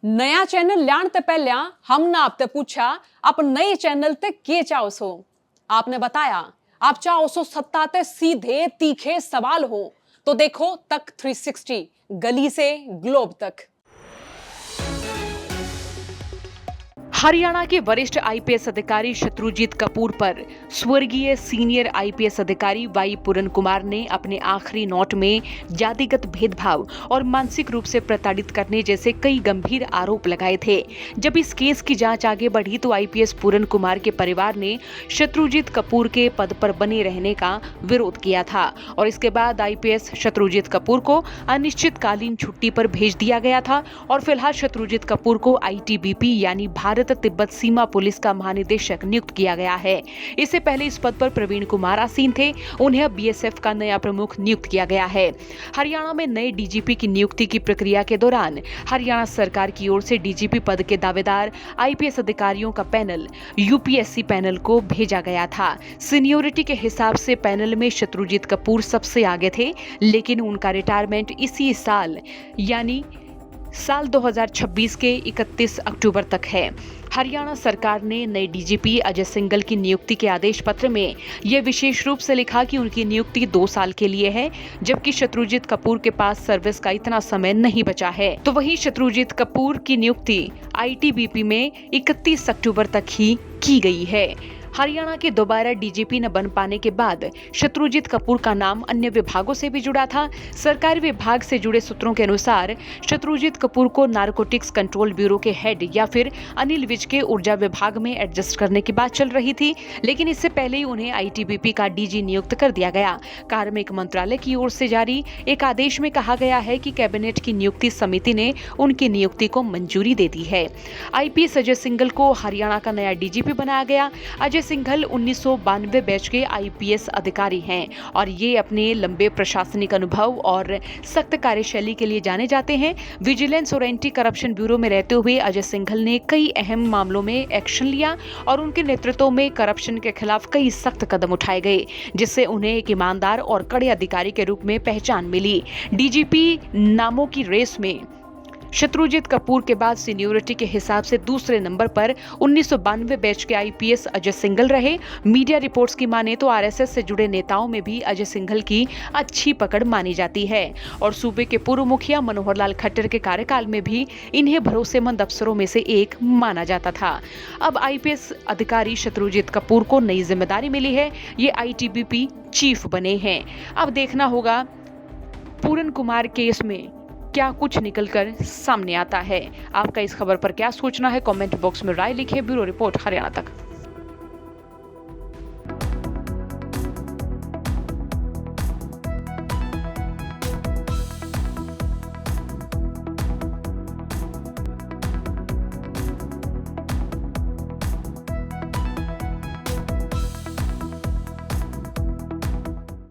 नया चैनल ल्याण ते पहले हमने आपसे पूछा आप नए चैनल ते के चाहो सो। आपने बताया आप चाहो सो सत्ता ते सीधे तीखे सवाल हो। तो देखो तक 360 गली से ग्लोब तक। हरियाणा के वरिष्ठ आईपीएस अधिकारी शत्रुजीत कपूर पर स्वर्गीय सीनियर आईपीएस अधिकारी वाई पूरन कुमार ने अपने आखिरी नोट में जातिगत भेदभाव और मानसिक रूप से प्रताड़ित करने जैसे कई गंभीर आरोप लगाए थे। जब इस केस की जांच आगे बढ़ी तो आईपीएस पूरन कुमार के परिवार ने शत्रुजीत कपूर के पद पर बने रहने का विरोध किया था और इसके बाद आईपीएस शत्रुजीत कपूर को अनिश्चितकालीन छुट्टी पर भेज दिया गया था और फिलहाल शत्रुजीत कपूर को आईटीबीपी यानी भारत तिब्बत सीमा पुलिस का महानिदेशक नियुक्त किया गया है। इससे पहले इस पद पर प्रवीण कुमार आसीन थे, उन्हें अब बीएसएफ का नया प्रमुख नियुक्त किया गया है। हरियाणा में नए डीजीपी की नियुक्ति की प्रक्रिया के दौरान हरियाणा सरकार की ओर से डीजीपी पद के दावेदार आईपीएस अधिकारियों का पैनल यूपीएससी पैनल को भेजा गया था। सीनियोरिटी के हिसाब से पैनल में शत्रुजीत कपूर सबसे आगे थे, लेकिन उनका रिटायरमेंट इसी साल यानी साल 2026 के 31 अक्टूबर तक है। हरियाणा सरकार ने नए डीजीपी अजय सिंघल की नियुक्ति के आदेश पत्र में यह विशेष रूप से लिखा कि उनकी नियुक्ति 2 साल के लिए है, जबकि शत्रुजीत कपूर के पास सर्विस का इतना समय नहीं बचा है। तो वहीं शत्रुजीत कपूर की नियुक्ति आईटीबीपी में 31 अक्टूबर तक ही की गई है। हरियाणा के दोबारा डीजीपी न बन पाने के बाद शत्रुजीत कपूर का नाम अन्य विभागों से भी जुड़ा था। सरकारी विभाग से जुड़े सूत्रों के अनुसार शत्रुजीत कपूर को नारकोटिक्स कंट्रोल ब्यूरो के हेड या फिर अनिल विज के ऊर्जा विभाग में एडजस्ट करने की बात चल रही थी, लेकिन इससे पहले ही उन्हें आईटीबीपी का डीजी नियुक्त कर दिया गया। कार्मिक मंत्रालय की ओर से जारी एक आदेश में कहा गया है कि कैबिनेट की नियुक्ति समिति ने उनकी नियुक्ति को मंजूरी दे दी है। आईपीएस अजय सिंघल को हरियाणा का नया डीजीपी बनाया गया। अजय सिंघल 1992 बैच के आईपीएस अधिकारी हैं और ये अपने लंबे प्रशासनिक अनुभव और सख्त कार्यशैली के लिए जाने जाते हैं। विजिलेंस और एंटी करप्शन ब्यूरो में रहते हुए अजय सिंघल ने कई अहम मामलों में एक्शन लिया और उनके नेतृत्व में करप्शन के खिलाफ कई सख्त कदम उठाए गए, जिससे उन्हें एक ईमानदार और कड़े अधिकारी के रूप में पहचान मिली। डीजीपी नामों की रेस में शत्रुजीत कपूर के बाद सीनियोरिटी के हिसाब से दूसरे नंबर पर 1992 बैच के आईपीएस अजय सिंघल रहे। मीडिया रिपोर्ट्स की माने तो आरएसएस से जुड़े नेताओं में भी अजय सिंघल की अच्छी पकड़ मानी जाती है और सूबे के पूर्व मुखिया मनोहर लाल खट्टर के कार्यकाल में भी इन्हें भरोसेमंद अफसरों में से एक माना जाता था। अब आईपीएस अधिकारी शत्रुजीत कपूर को नई जिम्मेदारी मिली है, ये आईटीबीपी चीफ बने हैं। अब देखना होगा पूरन कुमार केस में क्या कुछ निकलकर सामने आता है। आपका इस खबर पर क्या सोचना है, कमेंट बॉक्स में राय लिखिए। ब्यूरो रिपोर्ट हरियाणा तक।